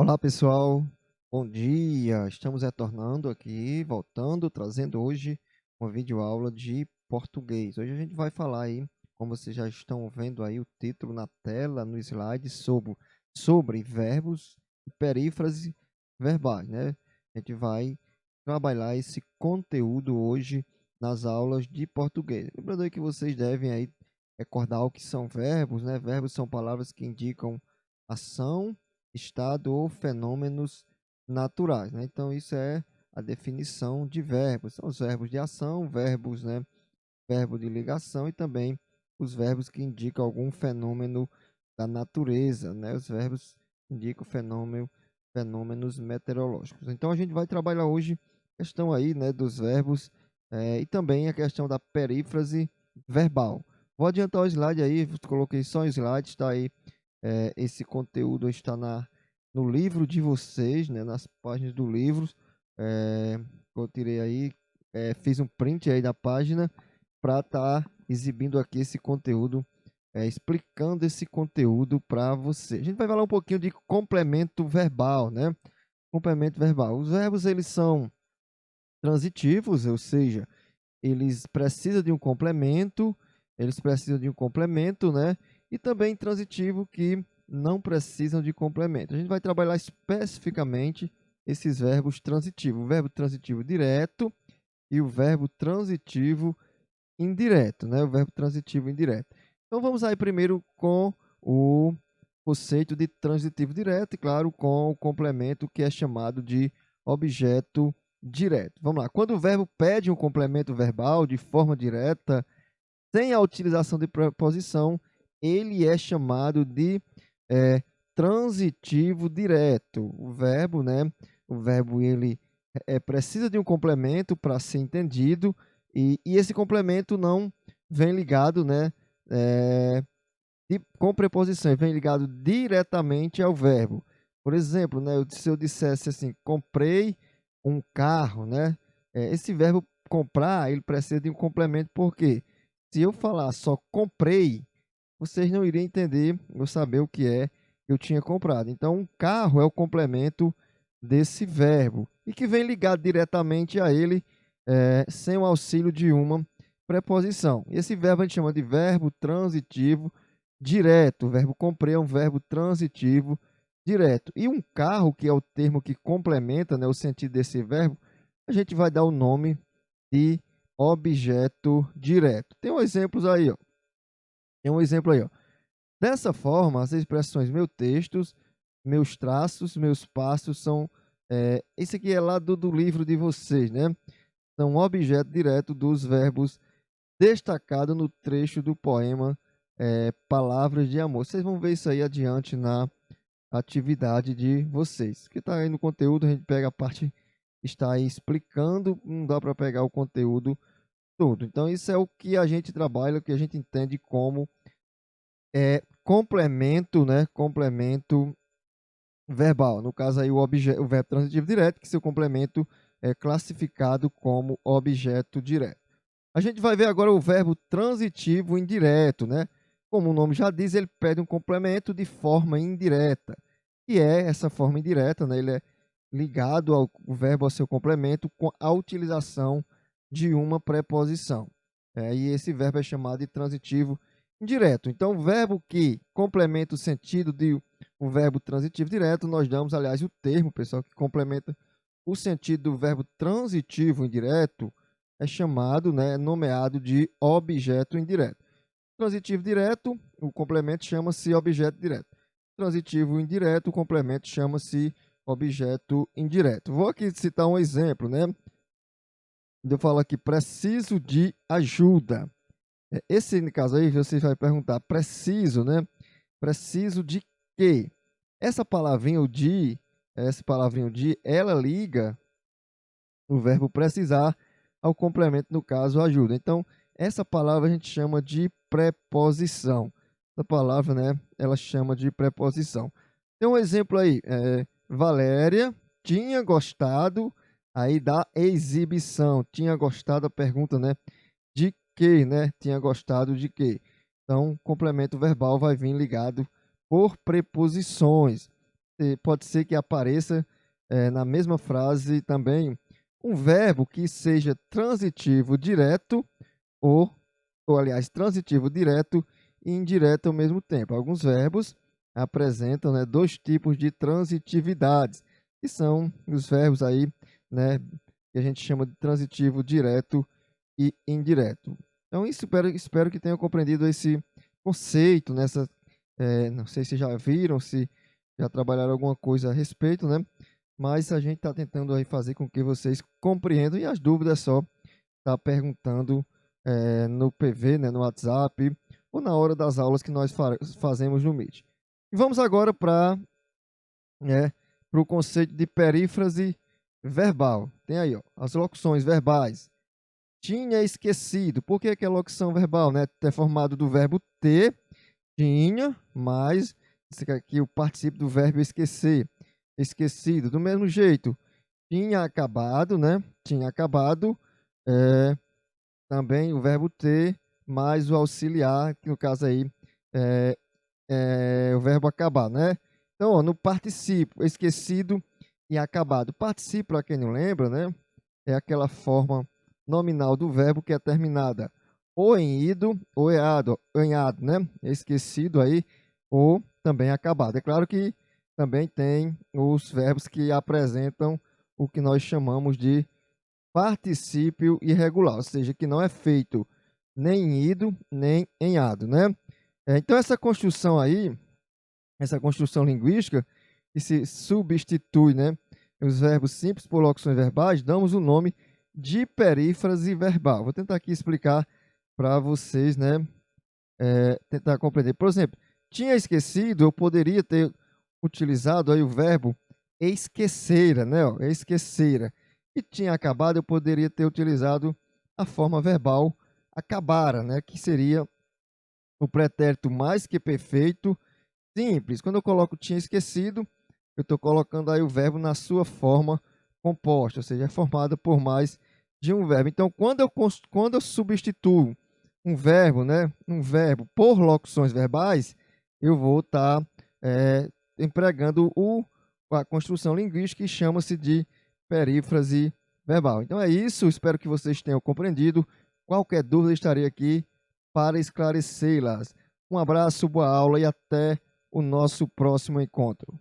Olá pessoal, bom dia! Estamos retornando aqui, voltando, trazendo hoje uma videoaula de português. Hoje a gente vai falar aí, como vocês já estão vendo aí o título na tela, no slide, sobre verbos e perífrase verbais, né? A gente vai trabalhar esse conteúdo hoje nas aulas de português. Lembrando aí que vocês devem aí recordar o que são verbos, né? Verbos são palavras que indicam ação, estado ou fenômenos naturais, né? Então, isso é a definição de verbos. São os verbos de ação, verbos, né? Verbo de ligação e também os verbos que indicam algum fenômeno da natureza, né? Os verbos que indicam fenômenos meteorológicos. Então, a gente vai trabalhar hoje a questão aí, né, dos verbos e também a questão da perífrase verbal. Vou adiantar o slide aí, coloquei só um slide, está aí esse conteúdo está no livro de vocês, né, nas páginas do livro. Eu tirei aí, fiz um print aí da página para estar exibindo aqui esse conteúdo, explicando esse conteúdo para você. A gente vai falar um pouquinho de complemento verbal, né? Complemento verbal. Os verbos, eles são transitivos, ou seja, eles precisam de um complemento, né? E também transitivo que não precisam de complemento. A gente vai trabalhar especificamente esses verbos transitivos, o verbo transitivo direto e o verbo transitivo indireto, né? O verbo transitivo indireto. Então vamos aí primeiro com o conceito de transitivo direto e, claro, com o complemento que é chamado de objeto direto. Vamos lá. Quando o verbo pede um complemento verbal de forma direta, sem a utilização de preposição, ele é chamado de é, transitivo direto. O verbo, né? O verbo ele precisa de um complemento para ser entendido e esse complemento não vem ligado, né? Com preposição, vem ligado diretamente ao verbo. Por exemplo, né? Se eu dissesse assim, comprei um carro, né? Esse verbo comprar, ele precisa de um complemento, por quê? Se eu falar só comprei, vocês não iriam entender ou saber o que é que eu tinha comprado. Então, um carro é o complemento desse verbo e que vem ligado diretamente a ele, sem o auxílio de uma preposição. Esse verbo a gente chama de verbo transitivo direto. O verbo comprar é um verbo transitivo direto. E um carro, que é o termo que complementa, né, o sentido desse verbo, a gente vai dar o nome de objeto direto. Tem um exemplo aí, ó. Tem um exemplo aí, ó. Dessa forma, as expressões meus textos, meus traços, meus passos são. Esse aqui é lá do livro de vocês, né? São objeto direto dos verbos destacado no trecho do poema Palavras de Amor. Vocês vão ver isso aí adiante na atividade de vocês. Que está aí no conteúdo, a gente pega a parte que está aí explicando, não dá para pegar o conteúdo todo. Então, isso é o que a gente trabalha, o que a gente entende como complemento, né? Complemento verbal. No caso aí, o verbo transitivo direto, que seu complemento é classificado como objeto direto. A gente vai ver agora o verbo transitivo indireto, né? Como o nome já diz, ele pede um complemento de forma indireta. E é essa forma indireta, né? Ele é ligado ao o verbo ao seu complemento com a utilização de uma preposição. E esse verbo é chamado de transitivo indireto. Então, o verbo que complementa o sentido de um verbo transitivo direto, nós damos, aliás, o termo, pessoal, que complementa o sentido do verbo transitivo indireto, é chamado, né, nomeado de objeto indireto. Transitivo direto, o complemento chama-se objeto direto. Transitivo indireto, o complemento chama-se objeto indireto. Vou aqui citar um exemplo, né? Eu falo aqui, preciso de ajuda. Esse, no caso aí, você vai perguntar, preciso, né? Preciso de quê? Essa palavrinha o de, ela liga o verbo precisar ao complemento, no caso, ajuda. Então, essa palavra a gente chama de preposição. Essa palavra, né, ela chama de preposição. Tem um exemplo aí, Valéria tinha gostado aí da exibição. Tinha gostado, a pergunta, né, de quê, né? Tinha gostado de quê? Então, complemento verbal vai vir ligado por preposições. pode ser que apareça na mesma frase também um verbo que seja transitivo direto ou, aliás, transitivo direto e indireto ao mesmo tempo. Alguns verbos apresentam, né, dois tipos de transitividades, que são os verbos aí, né, que a gente chama de transitivo direto e indireto. Então, isso, espero que tenham compreendido esse conceito, nessa, não sei se já viram, se já trabalharam alguma coisa a respeito, né? Mas a gente está tentando aí fazer com que vocês compreendam, e as dúvidas é só estar perguntando no PV, né, no WhatsApp, ou na hora das aulas que nós fazemos no Meet. E vamos agora para o conceito de perífrase verbal. Tem aí, ó, as locuções verbais. Tinha esquecido. Por que é locução verbal, né? É formado do verbo ter, tinha, mais aqui o participio do verbo esquecer, esquecido. Do mesmo jeito, tinha acabado, né? Tinha acabado, também o verbo ter, mais o auxiliar, que no caso aí é, o verbo acabar, né? Então, ó, no particípio, esquecido e acabado. Particípio, para quem não lembra, né? É aquela forma nominal do verbo que é terminada ou em ido ou em ado, né? Esquecido aí, ou também acabado. É claro que também tem os verbos que apresentam o que nós chamamos de particípio irregular, ou seja, que não é feito nem em ido, nem em ado, né? Então, essa construção aí, essa construção linguística, que se substitui, né, os verbos simples por locuções verbais, damos o nome de perífrase verbal. Vou tentar aqui explicar para vocês, né, tentar compreender. Por exemplo, tinha esquecido, eu poderia ter utilizado aí o verbo esquecera, né, ó, esquecera. E tinha acabado, eu poderia ter utilizado a forma verbal acabara, né, que seria o pretérito mais que perfeito simples. Quando eu coloco tinha esquecido, eu estou colocando aí o verbo na sua forma composta, ou seja, é formada por mais de um verbo. Então, quando eu substituo um verbo, né, um verbo por locuções verbais, eu vou estar empregando a construção linguística que chama-se de perífrase verbal. Então é isso, espero que vocês tenham compreendido. Qualquer dúvida, estarei aqui para esclarecê-las. Um abraço, boa aula e até o nosso próximo encontro.